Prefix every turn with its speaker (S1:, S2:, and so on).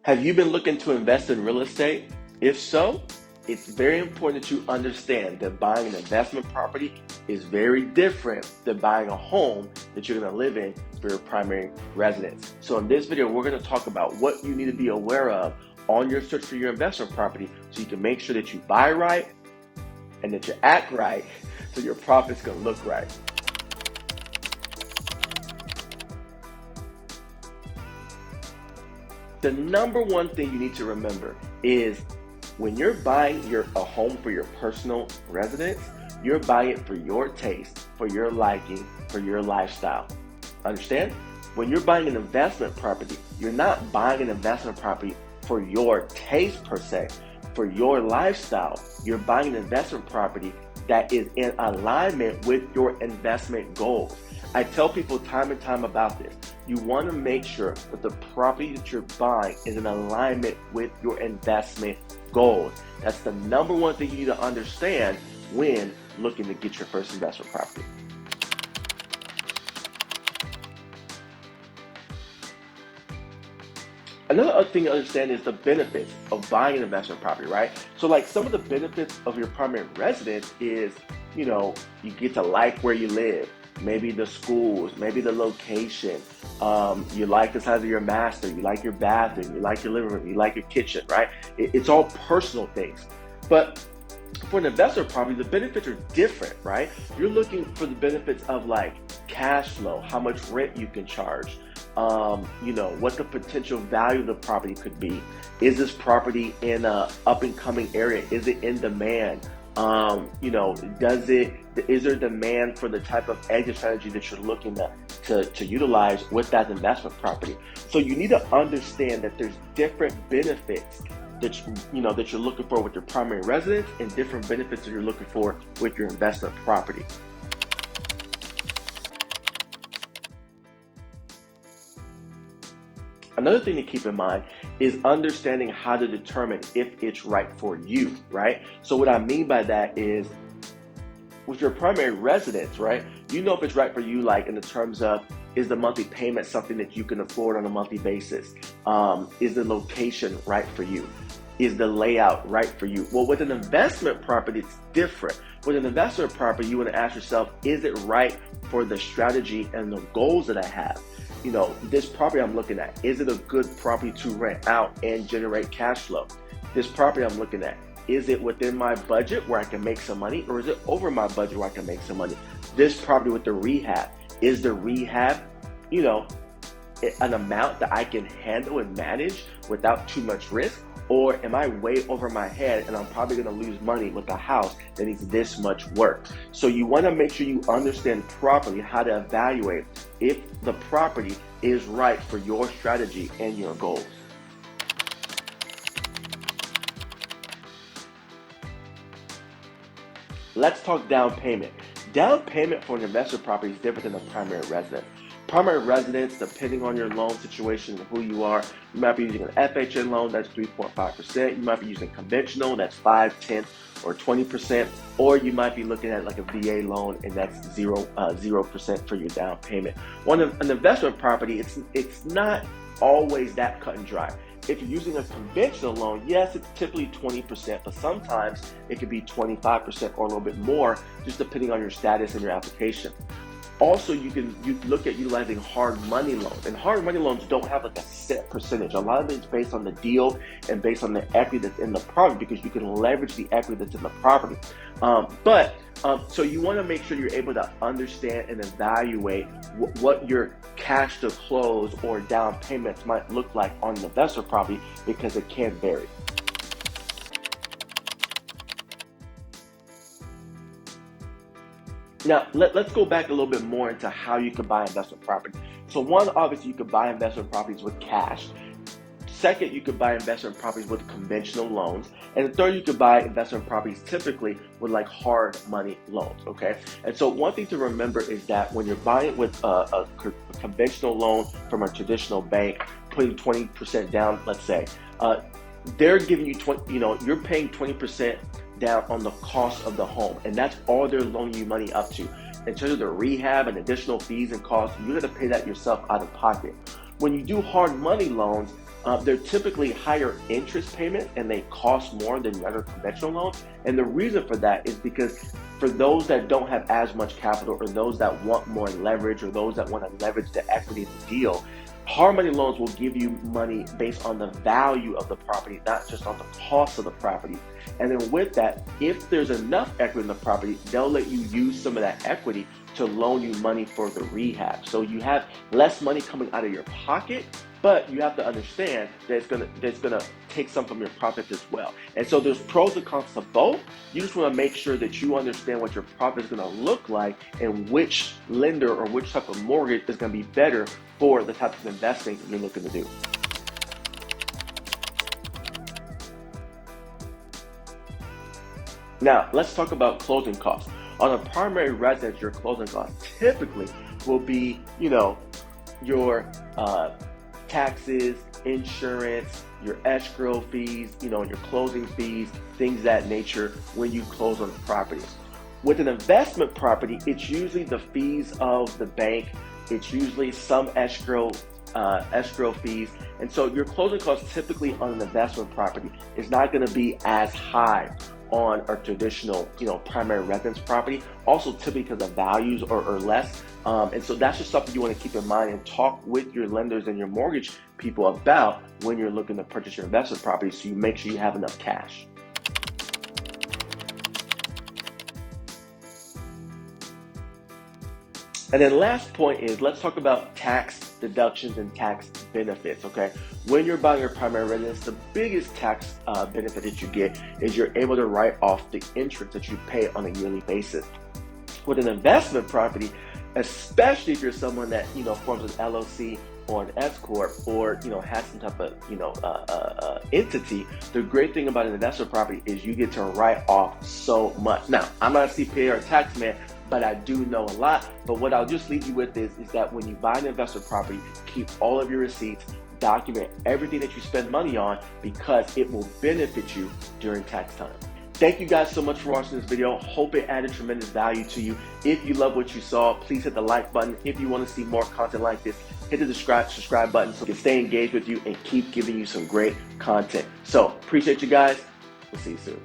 S1: Have you been looking to invest in real estate? If so, it's very important that you understand that buying an investment property is very different than buying a home that you're going to live in for your primary residence. So in this video, we're going to talk about what you need to be aware of on your search for your investment property so you can make sure that you buy right and that you act right so your profit's going to look right. The number one thing you need to remember is when you're buying a home for your personal residence, you're buying it for your taste, for your liking, for your lifestyle. Understand? When you're buying an investment property, you're not buying an investment property for your taste per se, for your lifestyle. You're buying an investment property that is in alignment with your investment goals. I tell people time and time about this. You want to make sure that the property that you're buying is in alignment with your investment goals. That's the number one thing you need to understand when looking to get your first investment property. Another thing to understand is the benefits of buying an investment property, right? So like some of the benefits of your primary residence is, you get to like where you live, maybe the schools, maybe the location, you like the size of your master, you like your bathroom, you like your living room, you like your kitchen, right? It's all personal things. But for an investment property, the benefits are different, right? You're looking for the benefits of like cash flow, how much rent you can charge, what the potential value of the property could be. Is this property in a up and coming area? Is it in demand? Is there demand for the type of exit strategy that you're looking to utilize with that investment property? So you need to understand that there's different benefits that you're looking for with your primary residence and different benefits that you're looking for with your investment property. Another thing to keep in mind is understanding how to determine if it's right for you, right? So what I mean by that is with your primary residence, right? You know if it's right for you, like in the terms of, is the monthly payment something that you can afford on a monthly basis? Is the location right for you? Is the layout right for you? Well, with an investment property, it's different. With an investment property, you want to ask yourself, is it right for the strategy and the goals that I have? This property I'm looking at, is it a good property to rent out and generate cash flow? This property I'm looking at, is it within my budget where I can make some money, or is it over my budget where I can make some money? This property with the rehab, is the rehab, an amount that I can handle and manage without too much risk? Or am I way over my head and I'm probably going to lose money with a house that needs this much work? So you want to make sure you understand properly how to evaluate if the property is right for your strategy and your goals. Let's talk down payment. Down payment for an investment property is different than a primary residence. Primary residence, depending on your loan situation and who you are, you might be using an FHA loan that's 3.5%. You might be using conventional, that's 5, 10, or 20%, or you might be looking at like a VA loan and that's 0% for your down payment. On an investment property, it's not always that cut and dry. If you're using a conventional loan, yes, it's typically 20%, but sometimes it could be 25% or a little bit more, just depending on your status and your application. Also, you look at utilizing hard money loans, and hard money loans don't have like a set percentage. A lot of it's based on the deal and based on the equity that's in the property, because you can leverage the equity that's in the property. So you want to make sure you're able to understand and evaluate what your cash to close or down payments might look like on an investment property, because it can vary. Now, let's go back a little bit more into how you can buy investment property. So one, obviously, you can buy investment properties with cash. Second, you could buy investment properties with conventional loans. And third, you could buy investment properties typically with like hard money loans, okay? And so one thing to remember is that when you're buying with a conventional loan from a traditional bank, putting 20% down, let's say, they're giving you you're paying 20% down on the cost of the home, and that's all they're loaning you money up to. In terms of the rehab and additional fees and costs, you're gonna pay that yourself out of pocket. When you do hard money loans, they're typically higher interest payments and they cost more than regular conventional loans. And the reason for that is because for those that don't have as much capital, or those that want more leverage, or those that want to leverage the equity in the deal, hard money loans will give you money based on the value of the property, not just on the cost of the property. And then with that, if there's enough equity in the property, they'll let you use some of that equity to loan you money for the rehab. So you have less money coming out of your pocket, but you have to understand that it's gonna take some from your profits as well. And so there's pros and cons to both. You just want to make sure that you understand what your profit is going to look like and which lender or which type of mortgage is going to be better for the type of investing you're looking to do. Now, let's talk about closing costs. On a primary residence, your closing costs typically will be, your taxes, insurance, your escrow fees, your closing fees, things of that nature when you close on a property. With an investment property, it's usually the fees of the bank. It's usually some escrow fees. And so your closing costs typically on an investment property is not going to be as high on a traditional, primary residence property. Also, typically because the values are less. And so that's just something you want to keep in mind and talk with your lenders and your mortgage people about when you're looking to purchase your investment property, so you make sure you have enough cash. And then last point is, let's talk about tax deductions and tax benefits, okay? When you're buying your primary residence, the biggest tax benefit that you get is you're able to write off the interest that you pay on a yearly basis. With an investment property, especially if you're someone that, forms an LLC or an S corp, or has some type of entity, the great thing about an investment property is you get to write off so much. Now, I'm not a CPA or a tax man, but I do know a lot. But what I'll just leave you with is that when you buy an investment property, keep all of your receipts, document everything that you spend money on, because it will benefit you during tax time. Thank you guys so much for watching this video. Hope it added tremendous value to you. If you love what you saw, please hit the like button. If you want to see more content like this, hit the subscribe button so we can stay engaged with you and keep giving you some great content. So appreciate you guys. We'll see you soon.